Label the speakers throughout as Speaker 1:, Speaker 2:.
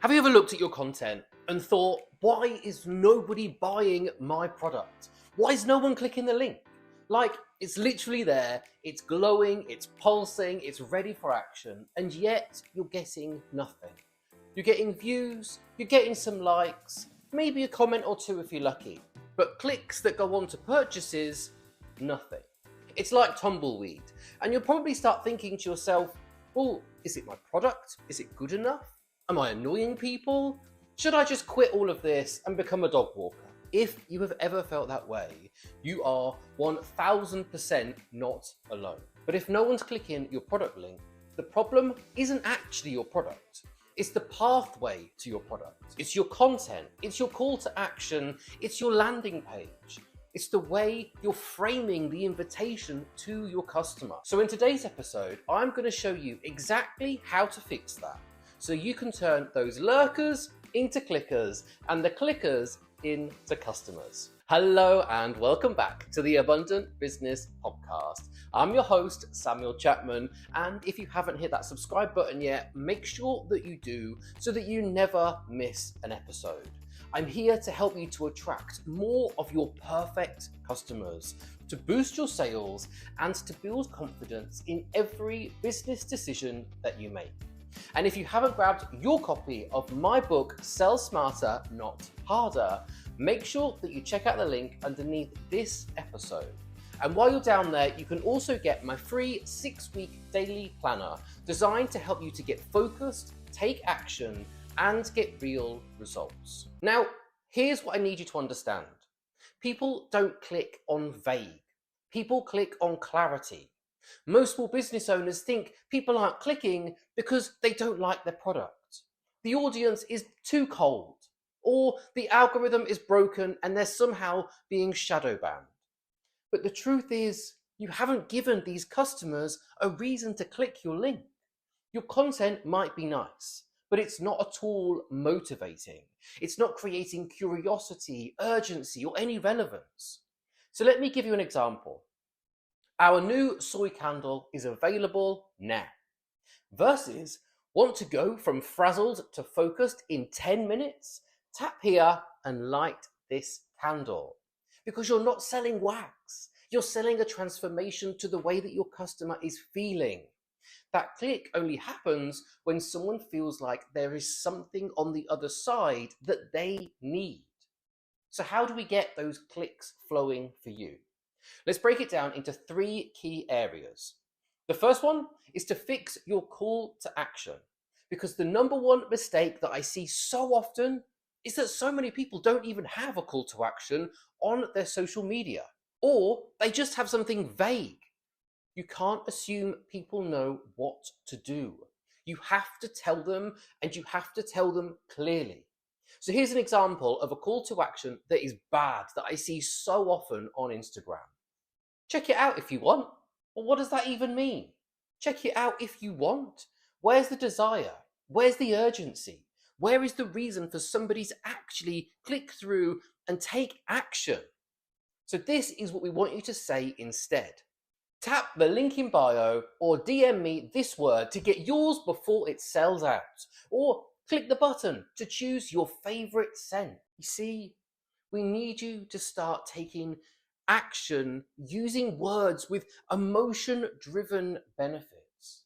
Speaker 1: Have you ever looked at your content and thought, why is nobody buying my product? Why is no one clicking the link? Like, it's literally there, it's glowing, it's pulsing, it's ready for action, and yet you're getting nothing. You're getting views, you're getting some likes, maybe a comment or two if you're lucky, but clicks that go on to purchases, nothing. It's like tumbleweed, and you'll probably start thinking to yourself, well, is it my product? Is it good enough? Am I annoying people? Should I just quit all of this and become a dog walker? If you have ever felt that way, you are 1000% not alone. But if no one's clicking your product link, the problem isn't actually your product. It's the pathway to your product. It's your content. It's your call to action. It's your landing page. It's the way you're framing the invitation to your customer. So in today's episode, I'm going to show you exactly how to fix that, so you can turn those lurkers into clickers and the clickers into customers. Hello and welcome back to the Abundant Business Podcast. I'm your host, Samuel Chapman, and if you haven't hit that subscribe button yet, make sure that you do so that you never miss an episode. I'm here to help you to attract more of your perfect customers, to boost your sales, and to build confidence in every business decision that you make. And if you haven't grabbed your copy of my book, Sell Smarter, Not Harder, make sure that you check out the link underneath this episode. And while you're down there, you can also get my free 6-week daily planner designed to help you to get focused, take action, and get real results. Now, here's what I need you to understand. People don't click on vague. People click on clarity. Most small business owners think people aren't clicking because they don't like their product. The audience is too cold, or the algorithm is broken and they're somehow being shadow banned. But the truth is, you haven't given these customers a reason to click your link. Your content might be nice, but it's not at all motivating. It's not creating curiosity, urgency, or any relevance. So let me give you an example. Our new soy candle is available now. Versus, want to go from frazzled to focused in 10 minutes? Tap here and light this candle. Because you're not selling wax. You're selling a transformation to the way that your customer is feeling. That click only happens when someone feels like there is something on the other side that they need. So how do we get those clicks flowing for you? Let's break it down into 3 key areas. The first one is to fix your call to action, because the number one mistake that I see so often is that so many people don't even have a call to action on their social media, or they just have something vague. You can't assume people know what to do. You have to tell them, and you have to tell them clearly. So here's an example of a call to action that is bad, that I see so often on Instagram. Check it out if you want. Well, what does that even mean? Check it out if you want. Where's the desire? Where's the urgency? Where is the reason for somebody to actually click through and take action? So this is what we want you to say instead. Tap the link in bio or DM me this word to get yours before it sells out. Or click the button to choose your favorite scent. You see, we need you to start taking action using words with emotion-driven benefits.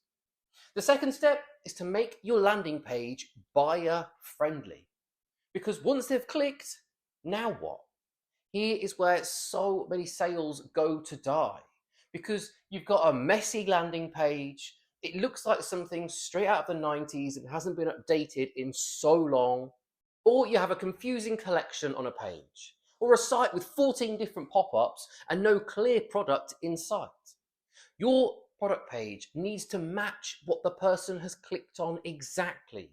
Speaker 1: The second step is to make your landing page buyer-friendly. Because once they've clicked, now what? Here is where so many sales go to die. Because you've got a messy landing page, it looks like something straight out of the 90s and hasn't been updated in so long, or you have a confusing collection on a page, or a site with 14 different pop-ups and no clear product in sight. Your product page needs to match what the person has clicked on exactly.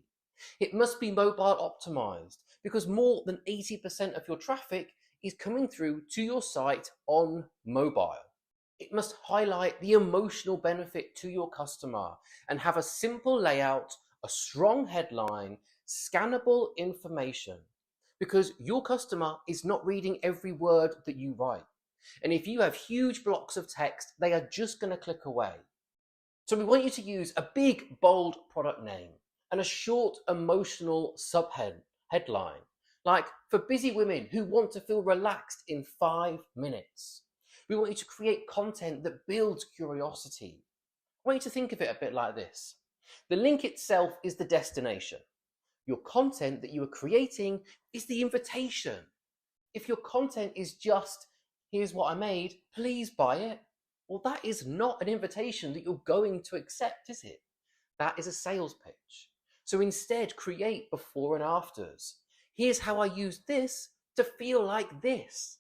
Speaker 1: It must be mobile optimized, because more than 80% of your traffic is coming through to your site on mobile. It must highlight the emotional benefit to your customer and have a simple layout, a strong headline, scannable information, because your customer is not reading every word that you write. And if you have huge blocks of text, they are just going to click away. So we want you to use a big, bold product name, and a short emotional headline, like for busy women who want to feel relaxed in 5 minutes. We want you to create content that builds curiosity. I want you to think of it a bit like this. The link itself is the destination. Your content that you are creating is the invitation. If your content is just, here's what I made, please buy it, well, that is not an invitation that you're going to accept, is it? That is a sales pitch. So instead, create before and afters. Here's how I use this to feel like this.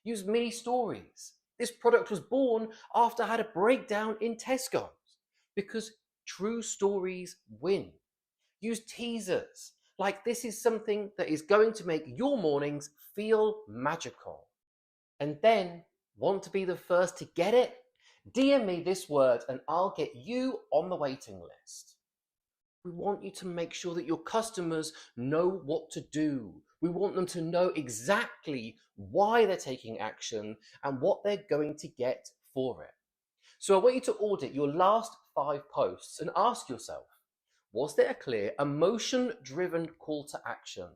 Speaker 1: Use mini stories. This product was born after I had a breakdown in Tesco's, because true stories win. Use teasers. Like this is something that is going to make your mornings feel magical. And then, want to be the first to get it? DM me this word and I'll get you on the waiting list. We want you to make sure that your customers know what to do. We want them to know exactly why they're taking action and what they're going to get for it. So I want you to audit your last 5 posts and ask yourself, was there a clear emotion-driven call to action?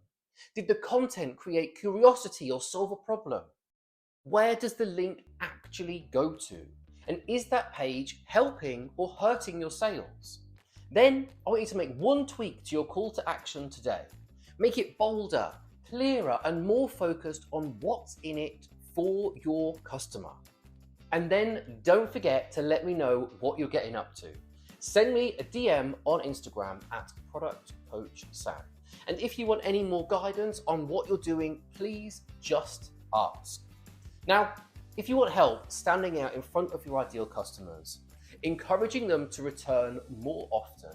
Speaker 1: Did the content create curiosity or solve a problem? Where does the link actually go to? And is that page helping or hurting your sales? Then I want you to make one tweak to your call to action today. Make it bolder, clearer, and more focused on what's in it for your customer. And then don't forget to let me know what you're getting up to. Send me a DM on Instagram at Product Coach Sam. And if you want any more guidance on what you're doing, please just ask. Now, if you want help standing out in front of your ideal customers, encouraging them to return more often,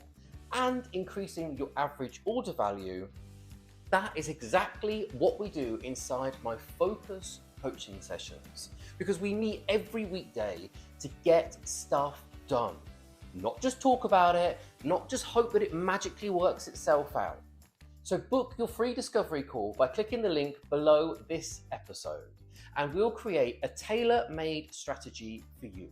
Speaker 1: and increasing your average order value, that is exactly what we do inside my Focus coaching sessions, because we meet every weekday to get stuff done. Not just talk about it, not just hope that it magically works itself out. So book your free discovery call by clicking the link below this episode, and we'll create a tailor-made strategy for you.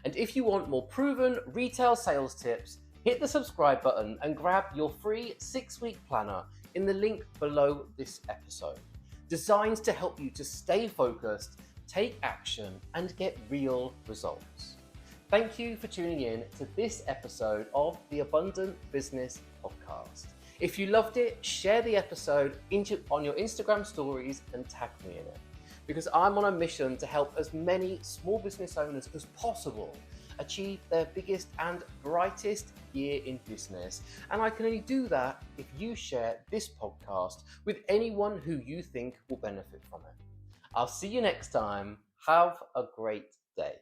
Speaker 1: And if you want more proven retail sales tips, hit the subscribe button and grab your free 6-week planner in the link below this episode, designed to help you to stay focused, take action, and get real results. Thank you for tuning in to this episode of the Abundant Business Podcast. If you loved it, share the episode on your Instagram stories and tag me in it, because I'm on a mission to help as many small business owners as possible achieve their biggest and brightest year in business. And I can only do that if you share this podcast with anyone who you think will benefit from it. I'll see you next time. Have a great day.